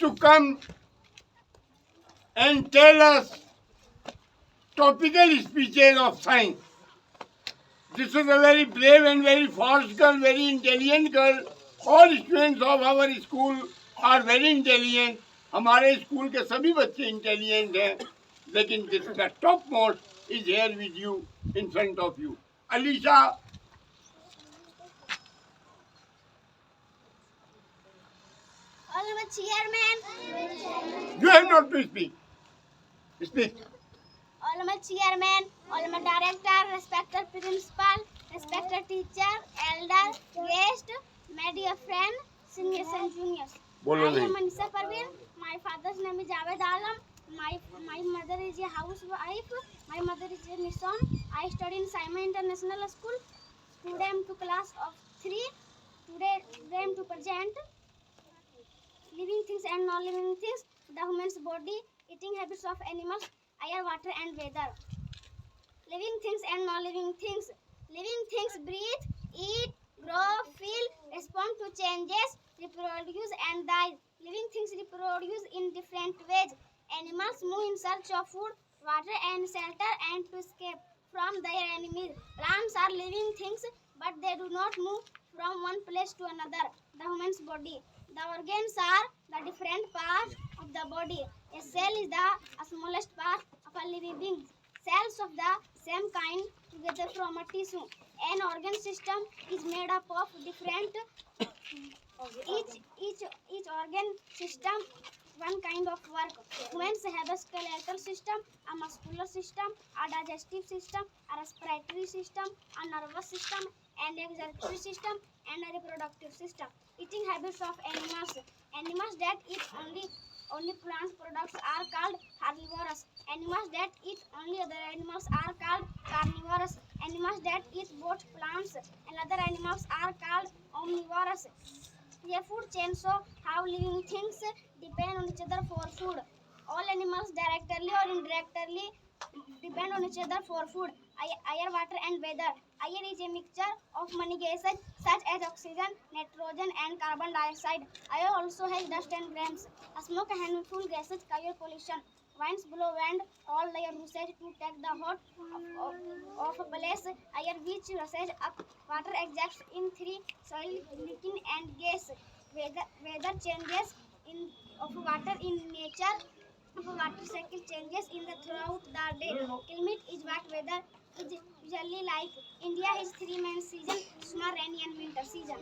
to come and tell us topical speeches of science. This is a very brave and very fast girl, very intelligent girl. All students of our school are very intelligent. हमारे school के सभी बच्चे intelligent हैं, लेकिन जिसका top most is here with you in front of you. Alisha, Honorable Chairman. you have not to speak. Speak. Honorable Chairman, Honorable Director, respected Principal, respected teacher, elder, guest, my dear friend, seniors and juniors. बोलो I नहीं. am Manisa Parveen. My father's name is Javed Alam. My mother is a housewife. My mother is a Nissan. I study in Saima International School. Today I am to class of 3. Today I am to present living things and non-living things, the human's body, eating habits of animals, air, water and weather. Living things and non-living things. Living things breathe, eat, grow, feel, respond to changes, reproduce and die. Living things reproduce in different ways. Animals move in search of food, water and shelter and to escape from their enemies. Plants are living things but they do not move from one place to another. The human's body. The organs are the different parts of the body. A cell is the smallest part of a living being. Cells of the same kind together from a tissue. An organ system is made up of different each organ system one kind of work. Humans have a skeletal system, a muscular system, a digestive system, a respiratory system, a nervous system, an executive system, and a reproductive system. Eating habits of animals. Animals that eat only plant products are called herbivores. Animals that eat only other animals are called carnivores. Animals that eat both plants and other animals are called omnivores. A food chain shows how living things depend on each other for food. All animals directly or indirectly depend on each other for food. Air, water and weather. Air is a mixture of many gases such as oxygen, nitrogen and carbon dioxide. Air also has dust and grains. Smoke and harmful gases cause pollution. Winds blow and all their usage to take the hot of a place. Air which rushes up. Water exhausts in 3 soil, liquid and gas. Weather changes in of water in nature. Of water cycle changes in the throughout the day. Climate is what weather is usually like. India has 3 main seasons: summer, rainy and winter season.